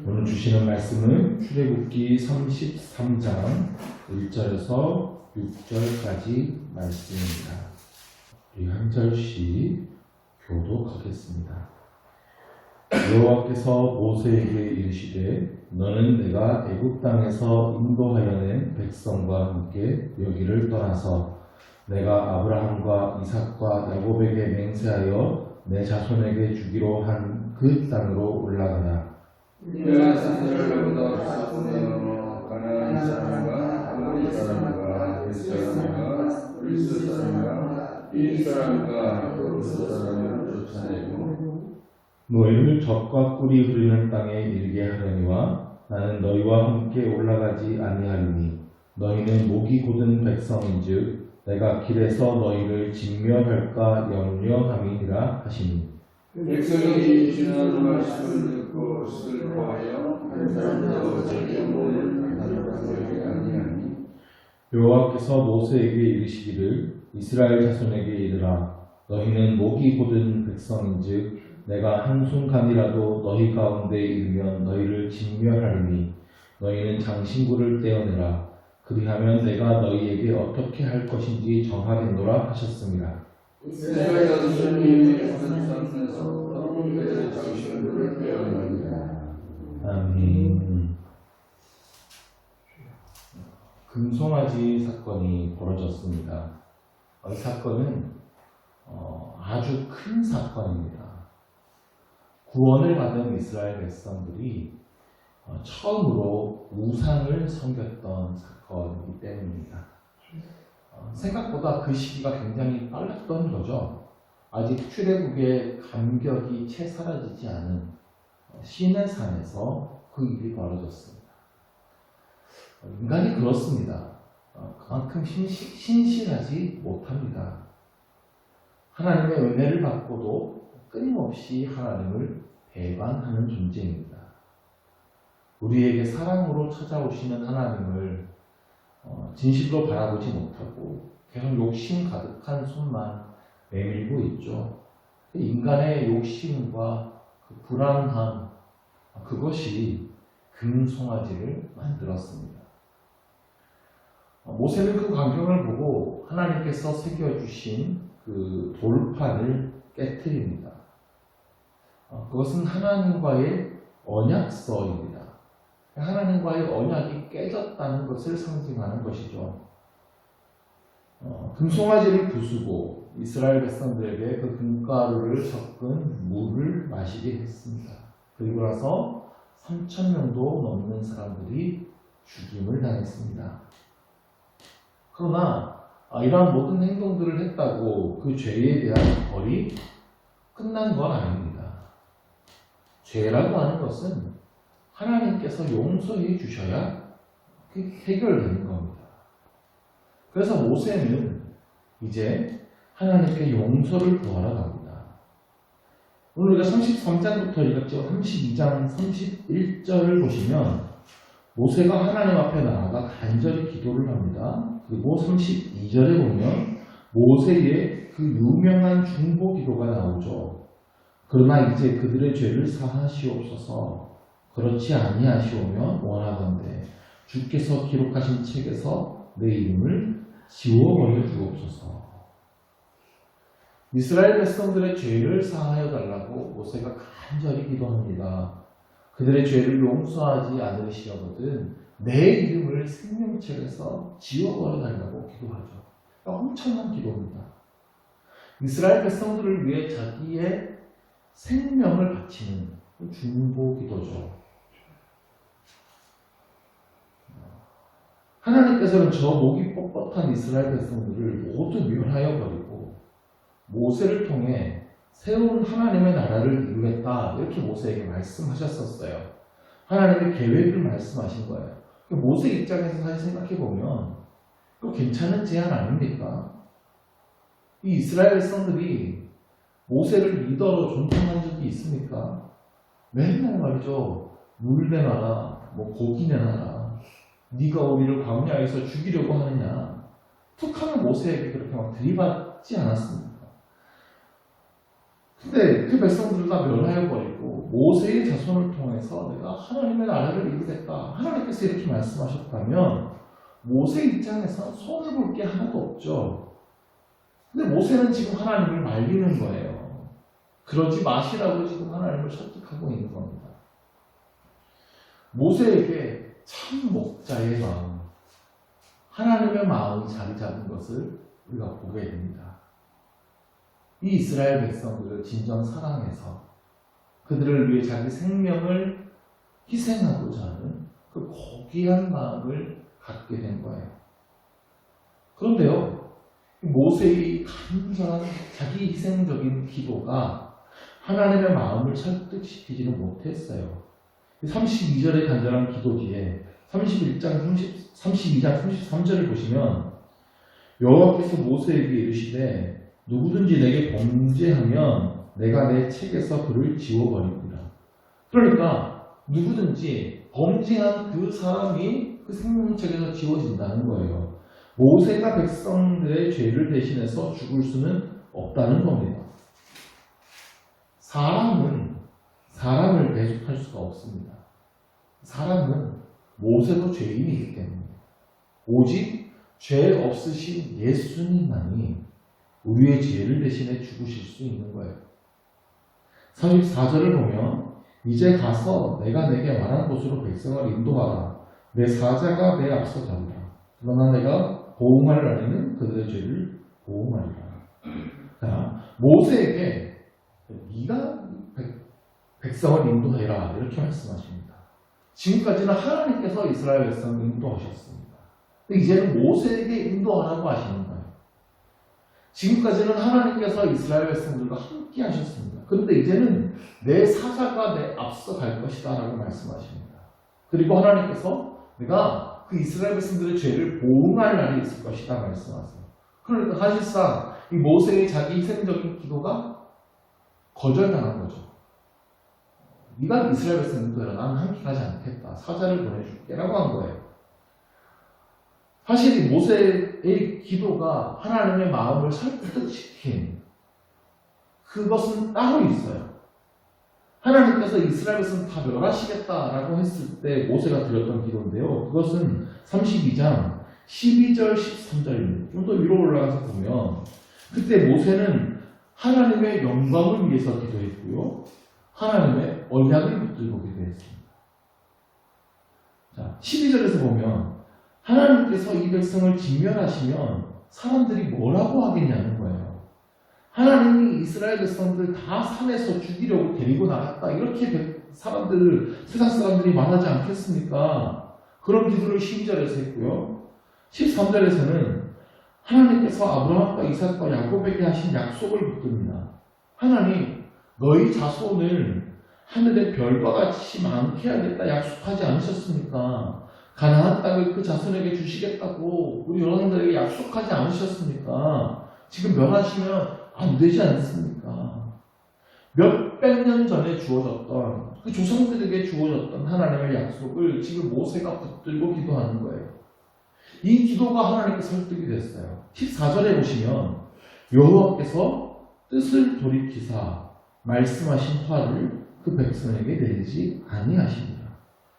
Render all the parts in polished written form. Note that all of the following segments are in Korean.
오늘 주시는 말씀은 출애굽기 33장 1절에서 6절까지 말씀입니다. 우리 한 절씩 교독하겠습니다. 여호와께서 모세에게 이르시되 너는 내가 애굽 땅에서 인도하여 낸 백성과 함께 여기를 떠나서 내가 아브라함과 이삭과 야곱에게 맹세하여 내 자손에게 주기로 한 그 땅으로 올라가라. 내가 사람보다 사람으로 가나안 사람과 아모리 사람과 헷 사람과 브리스 사람과 이 사람과 도르스 사람을 쫓아내고 너희를 적과 꿀이 흐르는 땅에 이르게 하려니와 나는 너희와 함께 올라가지 아니하리니 너희는 목이 곧은 백성인즉 내가 길에서 너희를 진멸할까 염려함이니라 하시니 백성이 지난 말씀을 듣고 슬퍼하여 한 사람도 자기 몸을 가져가지 아니하니 여호와께서 모세에게 이르시기를 이스라엘 자손에게 이르라 너희는 목이 곧은 백성인즉 내가 한순간이라도 너희 가운데 이르면 너희를 진멸하리니 너희는 장신구를 떼어내라 그리하면 내가 너희에게 어떻게 할 것인지 정하겠노라 하셨습니다. 이스라엘 자손이 한 땅에서 그들의 장신구를 떼어내니라. 아멘. 금송아지 사건이 벌어졌습니다. 이 사건은 아주 큰 사건입니다. 구원을 받은 이스라엘 백성들이 처음으로 우상을 섬겼던 사건이기 때문입니다. 생각보다 그 시기가 굉장히 빨랐던 거죠. 아직 출애굽의 감격이 채 사라지지 않은 시내산에서 그 일이 벌어졌습니다. 인간이 그렇습니다. 그만큼 신실하지 못합니다. 하나님의 은혜를 받고도 끊임없이 하나님을 배반하는 존재입니다. 우리에게 사랑으로 찾아오시는 하나님을 진실로 바라보지 못하고 계속 욕심 가득한 손만 내밀고 있죠. 인간의 욕심과 그 불안함, 그것이 금송아지를 만들었습니다. 모세는 그 광경을 보고 하나님께서 새겨주신 그 돌판을 깨트립니다. 그것은 하나님과의 언약서입니다. 하나님과의 언약이 깨졌다는 것을 상징하는 것이죠. 금송아지를 부수고 이스라엘 백성들에게 그 금가루를 섞은 물을 마시게 했습니다. 그리고 나서 3,000명도 넘는 사람들이 죽임을 당했습니다. 그러나 이러한 모든 행동들을 했다고 그 죄에 대한 벌이 끝난 건 아닙니다. 죄라고 하는 것은 하나님께서 용서해 주셔야 해결되는 겁니다. 그래서 모세는 이제 하나님께 용서를 구하러 갑니다. 오늘 우리가 33장부터 읽었죠. 32장 31절을 보시면 모세가 하나님 앞에 나아가 간절히 기도를 합니다. 그리고 32절에 보면 모세의 그 유명한 중보 기도가 나오죠. 그러나 이제 그들의 죄를 사하시옵소서. 그렇지 아니하시오면 원하건대 주께서 기록하신 책에서 내 이름을 지워버려 주옵소서. 이스라엘 백성들의 죄를 사하여 달라고 모세가 간절히 기도합니다. 그들의 죄를 용서하지 않으시거든 내 이름을 생명책에서 지워버려 달라고 기도하죠. 엄청난 기도입니다. 이스라엘 백성들을 위해 자기의 생명을 바치는 중보 기도죠. 하나님께서는 저 목이 뻣뻣한 이스라엘 백성들을 모두 멸하여 버리고 모세를 통해 새로운 하나님의 나라를 이루겠다 이렇게 모세에게 말씀하셨었어요. 하나님의 계획을 말씀하신 거예요. 모세 입장에서 사실 생각해보면 괜찮은 제안 아닙니까? 이 이스라엘 백성들이 모세를 리더로 존중한 적이 있습니까? 맨날 말이죠. 물 내놔라, 고기 내놔라. 네가 우리를 광야에서 죽이려고 하느냐. 툭 하면 모세에게 그렇게 막 들이받지 않았습니까? 근데 그 백성들을 다 멸하여버리고 모세의 자손을 통해서 내가 하나님의 나라를 이루겠다. 하나님께서 이렇게 말씀하셨다면 모세 입장에서는 손을 볼 게 하나도 없죠. 근데 모세는 지금 하나님을 말리는 거예요. 그러지 마시라고 지금 하나님을 설득하고 있는 겁니다. 모세에게 참 목자의 마음, 하나님의 마음이 자리 잡은 것을 우리가 보게 됩니다. 이 이스라엘 백성들을 진정 사랑해서 그들을 위해 자기 생명을 희생하고자 하는 그 고귀한 마음을 갖게 된 거예요. 그런데요, 모세의 간절한 자기 희생적인 기도가 하나님의 마음을 설득시키지는 못했어요. 32절의 간절한 기도 뒤에 32장 33절을 보시면 여호와께서 모세에게 이르시되 누구든지 내게 범죄하면 내가 내 책에서 그를 지워버리리라. 그러니까 누구든지 범죄한 그 사람이 그 생명책에서 지워진다는 거예요. 모세가 백성들의 죄를 대신해서 죽을 수는 없다는 겁니다. 사람은 사람을 대속할 수가 없습니다. 사람은 모세도 죄인이기 때문에 오직 죄 없으신 예수님만이 우리의 죄를 대신해 죽으실 수 있는 거예요. 34절을 보면 이제 가서 내가 내게 말한 곳으로 백성을 인도하라. 내 사자가 내 앞서 가리라. 그러나 내가 보응할 날에는 그들의 죄를 보응하리라. 자, 모세에게 네가 백성을 인도해라 이렇게 말씀하십니다. 지금까지는 하나님께서 이스라엘 백성을 인도하셨습니다. 근데 이제는 모세에게 인도하라고 하시는 거예요. 지금까지는 하나님께서 이스라엘 백성들과 함께 하셨습니다. 그런데 이제는 내 사자가 내 앞서 갈 것이다 라고 말씀하십니다. 그리고 하나님께서 내가 그 이스라엘 백성들의 죄를 보응할 날이 있을 것이다 말씀하세요. 그러니까 사실상 이 모세의 자기 희생적인 기도가 거절당한 거죠. 네가 이스라엘 백성들과 나는 함께 가지 않겠다. 사자를 보내줄게 라고 한 거예요. 사실 이 모세의 기도가 하나님의 마음을 설득시킨 그것은 따로 있어요. 하나님께서 이스라엘 백성 다 멸하시겠다라고 했을 때 모세가 드렸던 기도인데요. 그것은 32장 12절 13절입니다. 좀 더 위로 올라가서 보면 그때 모세는 하나님의 영광을 위해서 기도했고요. 하나님의 언약을 붙들고 기도했습니다. 자, 12절에서 보면 하나님께서 이 백성을 진멸하시면 사람들이 뭐라고 하겠냐는 거예요. 하나님이 이스라엘 백성들 다 산에서 죽이려고 데리고 나갔다. 이렇게 세상 사람들이 말하지 않겠습니까? 그런 기도를 12절에서 했고요. 13절에서는 하나님께서 아브라함과 이삭과 야곱에게 하신 약속을 붙듭니다. 하나님, 너희 자손을 하늘의 별과 같이 많게 하겠다 약속하지 않으셨습니까? 가나안 땅을 그 자손에게 주시겠다고 우리 여러분들에게 약속하지 않으셨습니까? 지금 멸하시면 안 되지 않습니까? 몇백 년 전에 주어졌던 그 조상들에게 주어졌던 하나님의 약속을 지금 모세가 붙들고 기도하는 거예요. 이 기도가 하나님께 설득이 됐어요. 14절에 보시면 여호와께서 뜻을 돌이키사 말씀하신 화를 그 백성에게 내리지 아니하십니다.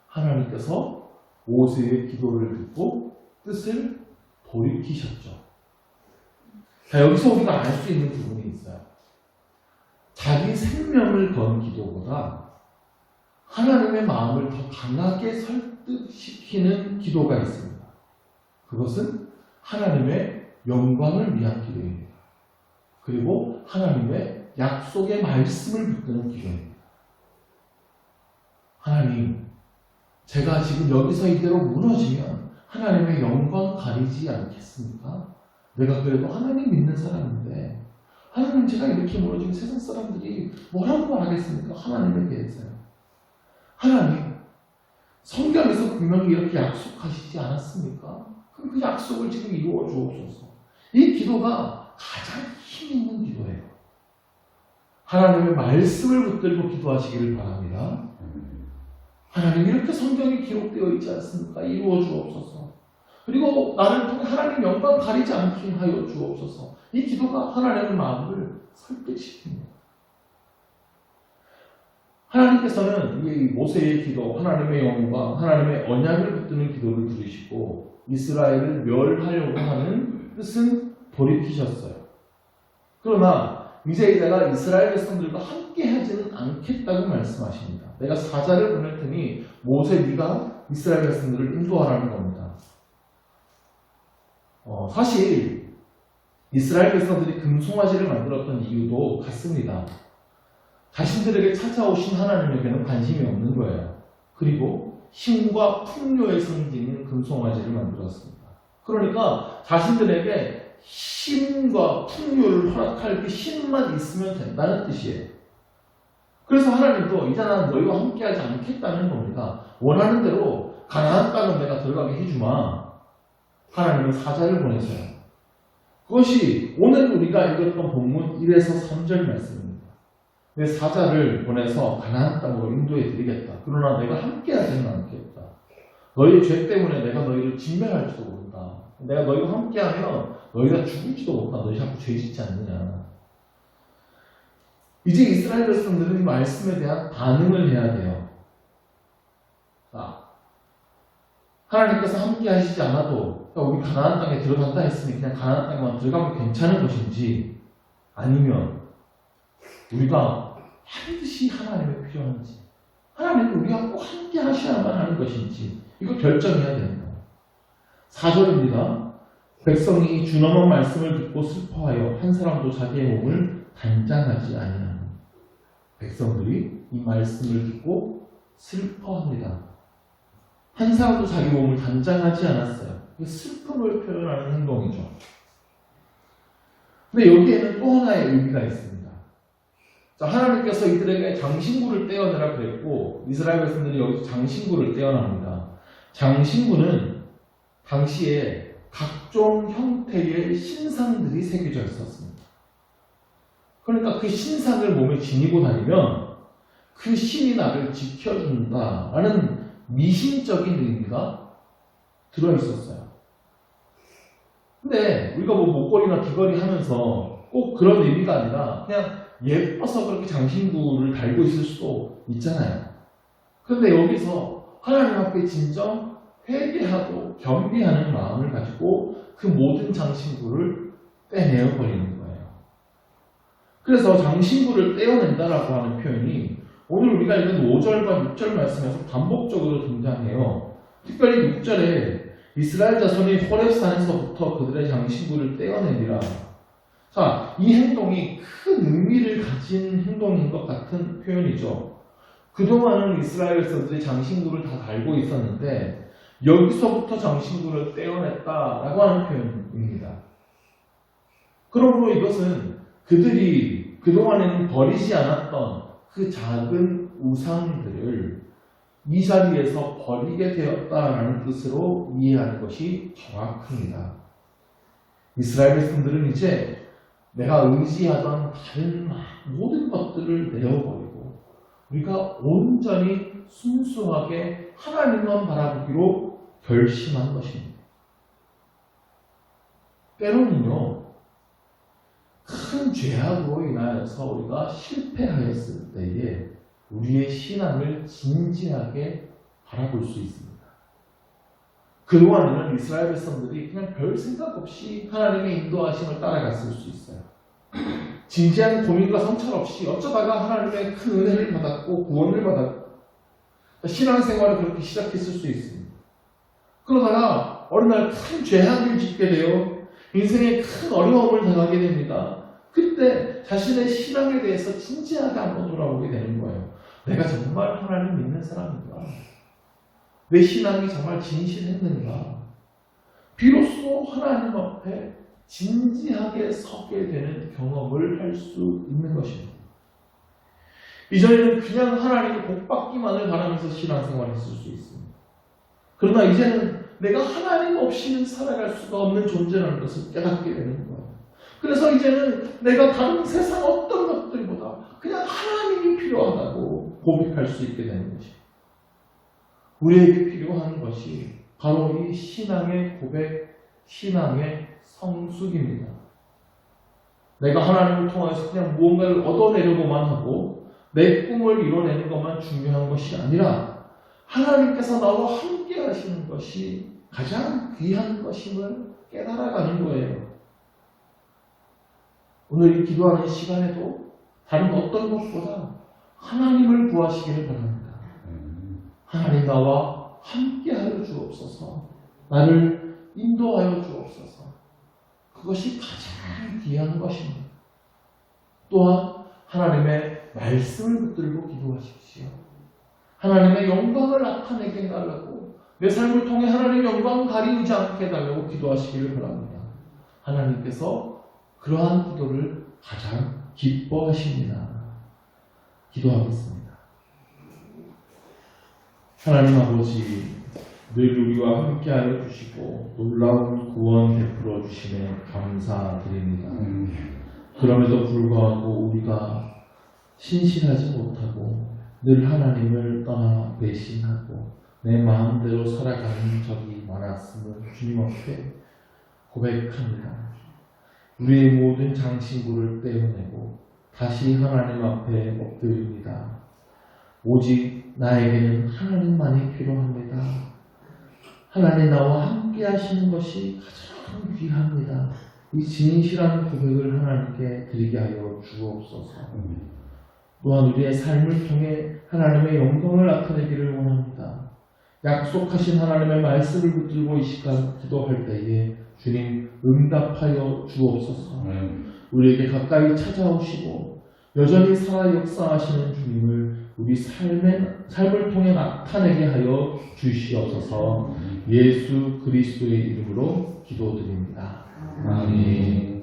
하나님께서 모세의 기도를 듣고 뜻을 돌이키셨죠. 자, 여기서 우리가 알 수 있는 부분이 있어요. 자기 생명을 건 기도보다 하나님의 마음을 더 강하게 설득시키는 기도가 있습니다. 그것은 하나님의 영광을 위한 기도입니다. 그리고 하나님의 약속의 말씀을 붙드는 기도입니다. 하나님, 제가 지금 여기서 이대로 무너지면 하나님의 영광 가리지 않겠습니까? 내가 그래도 하나님 믿는 사람인데 하나님 제가 이렇게 무너지면 세상 사람들이 뭐라고 말하겠습니까? 하나님에 대해서요. 하나님, 성경에서 분명히 이렇게 약속하시지 않았습니까? 그럼 그 약속을 지금 이루어 주옵소서. 이 기도가 가장 힘 있는 기도예요. 하나님의 말씀을 붙들고 기도하시기를 바랍니다. 하나님, 이렇게 성경에 기록되어 있지 않습니까? 이루어 주옵소서. 그리고 나를 통해 하나님 영광 가리지 않게 하여 주옵소서. 이 기도가 하나님의 마음을 설득시킵니다. 하나님께서는 이 모세의 기도, 하나님의 영과 하나님의 언약을 붙드는 기도를 들으시고 이스라엘을 멸하려고 하는 뜻은 돌이키셨어요. 그러나 이제 내가 이스라엘 백성들과 함께 하지는 않겠다고 말씀하십니다. 내가 사자를 보낼 테니 모세 네가 이스라엘 백성들을 인도하라는 겁니다. 사실 이스라엘 백성들이 금송아지를 만들었던 이유도 같습니다. 자신들에게 찾아오신 하나님에게는 관심이 없는 거예요. 그리고 힘과 풍요의 상징인 금송아지를 만들었습니다. 그러니까 자신들에게 힘과 풍요를 허락할 그 힘만 있으면 된다는 뜻이에요. 그래서 하나님도 이제 나는 너희와 함께하지 않겠다는 겁니다. 원하는 대로 가나안 땅은 내가 들어가게 해주마. 하나님은 사자를 보내세요. 그것이 오늘 우리가 읽었던 본문 1에서 3절 말씀입니다. 내 사자를 보내서 가나안 땅으로 인도해 드리겠다. 그러나 내가 함께하지는 않겠다. 너희의 죄 때문에 내가 너희를 진멸할지도 모른다. 내가 너희와 함께하면 너희가 죽을지도 모른다. 너희 자꾸 죄 짓지 않느냐. 이제 이스라엘 백성들은 이 말씀에 대한 반응을 해야 돼요. 자, 하나님께서 함께 하시지 않아도 우리 가나안 땅에 들어간다 했으니 그냥 가나안 땅에만 들어가면 괜찮은 것인지, 아니면 우리가 반드시 하나님이 필요한지, 하나님은 우리가 꼭 함께 하셔야만 하는 것인지 이거 결정해야 됩니다. 4절입니다. 백성이 준엄한 말씀을 듣고 슬퍼하여 한 사람도 자기의 몸을 단장하지 아니하니. 백성들이 이 말씀을 듣고 슬퍼합니다. 한 사람도 자기 몸을 단장하지 않았어요. 슬픔을 표현하는 행동이죠. 근데 여기에는 또 하나의 의미가 있습니다. 자, 하나님께서 이들에게 장신구를 떼어내라 그랬고 이스라엘 백성들이 여기서 장신구를 떼어납니다. 장신구는 당시에 각종 형태의 신상들이 새겨져 있었습니다. 그러니까 그 신상을 몸에 지니고 다니면 그 신이 나를 지켜준다라는 미신적인 의미가 들어있었어요. 근데 우리가 뭐 목걸이나 귀걸이 하면서 꼭 그런 의미가 아니라 그냥 예뻐서 그렇게 장신구를 달고 있을 수도 있잖아요. 그런데 여기서 하나님 앞에 진정 회개하고 겸비하는 마음을 가지고 그 모든 장신구를 떼내어 버리는 거예요. 그래서 장신구를 떼어낸다라고 하는 표현이 오늘 우리가 읽은 5절과 6절 말씀에서 반복적으로 등장해요. 특별히 6절에 이스라엘 자손이 호렙산에서부터 그들의 장신구를 떼어내니라. 자, 이 행동이 큰 의미를 가진 행동인 것 같은 표현이죠. 그동안은 이스라엘 백성들이 장신구를 다 달고 있었는데 여기서부터 장신구를 떼어냈다라고 하는 표현입니다. 그러므로 이것은 그들이 그동안에는 버리지 않았던 그 작은 우상들을 이 자리에서 버리게 되었다라는 뜻으로 이해하는 것이 정확합니다. 이스라엘 백성들은 이제 내가 의지하던 다른 모든 것들을 내어버리고 우리가 온전히 순수하게 하나님만 바라보기로 결심한 것입니다. 때로는요, 큰 죄악으로 인하여서 우리가 실패하였을 때에 우리의 신앙을 진지하게 바라볼 수 있습니다. 그동안에는 이스라엘 백성들이 그냥 별 생각 없이 하나님의 인도하심을 따라갔을 수 있어요. 진지한 고민과 성찰 없이 어쩌다가 하나님의 큰 은혜를 받았고 구원을 받았고 신앙생활을 그렇게 시작했을 수 있습니다. 그러다가 어느 날 큰 죄악을 짓게 되어 인생에 큰 어려움을 당하게 됩니다. 그때 자신의 신앙에 대해서 진지하게 한번 돌아보게 되는 거예요. 내가 정말 하나님 믿는 사람인가? 내 신앙이 정말 진실했는가? 비로소 하나님 앞에 진지하게 서게 되는 경험을 할 수 있는 것입니다. 이전에는 그냥 하나님의 복받기만을 바라면서 신앙생활을 했을 수 있습니다. 그러나 이제는 내가 하나님 없이는 살아갈 수가 없는 존재라는 것을 깨닫게 되는 거예요. 그래서 이제는 내가 다른 세상 어떤 것들보다 그냥 하나님이 필요하다고 고백할 수 있게 되는 것입니다. 우리에게 필요한 것이 바로 이 신앙의 고백, 신앙의 성숙입니다. 내가 하나님을 통해서 그냥 무언가를 얻어내려고만 하고 내 꿈을 이뤄내는 것만 중요한 것이 아니라 하나님께서 나와 함께 하시는 것이 가장 귀한 것임을 깨달아가는 거예요. 오늘 이 기도하는 시간에도 다른 어떤 것보다 하나님을 구하시기를 바랍니다. 하나님 나와 함께하여 주옵소서. 나를 인도하여 주옵소서. 그것이 가장 귀한 것입니다. 또한 하나님의 말씀을 붙들고 기도하십시오. 하나님의 영광을 나타내게 해달라고, 내 삶을 통해 하나님의 영광 가리우지 않게 해달라고 기도하시기를 바랍니다. 하나님께서 그러한 기도를 가장 기뻐하십니다. 기도하겠습니다. 하나님 아버지, 늘 우리와 함께하여 주시고 놀라운 구원 베풀어 주심에 감사드립니다. 그럼에도 불구하고 우리가 신실하지 못하고 늘 하나님을 떠나 배신하고 내 마음대로 살아가는 적이 많았음을 주님 앞에 고백합니다. 우리의 모든 장신구를 떼어내고 다시 하나님 앞에 엎드립니다. 오직 나에게는 하나님만이 필요합니다. 하나님 나와 함께 하시는 것이 가장 귀합니다. 이 진실한 고백을 하나님께 드리게 하여 주옵소서. 또한 우리의 삶을 통해 하나님의 영광을 나타내기를 원합니다. 약속하신 하나님의 말씀을 붙들고 이 시간 기도할 때에 주님 응답하여 주옵소서. 우리에게 가까이 찾아오시고 여전히 살아 역사하시는 주님을 우리 삶을 통해 나타내게 하여 주시옵소서. 예수 그리스도의 이름으로 기도드립니다. 아멘.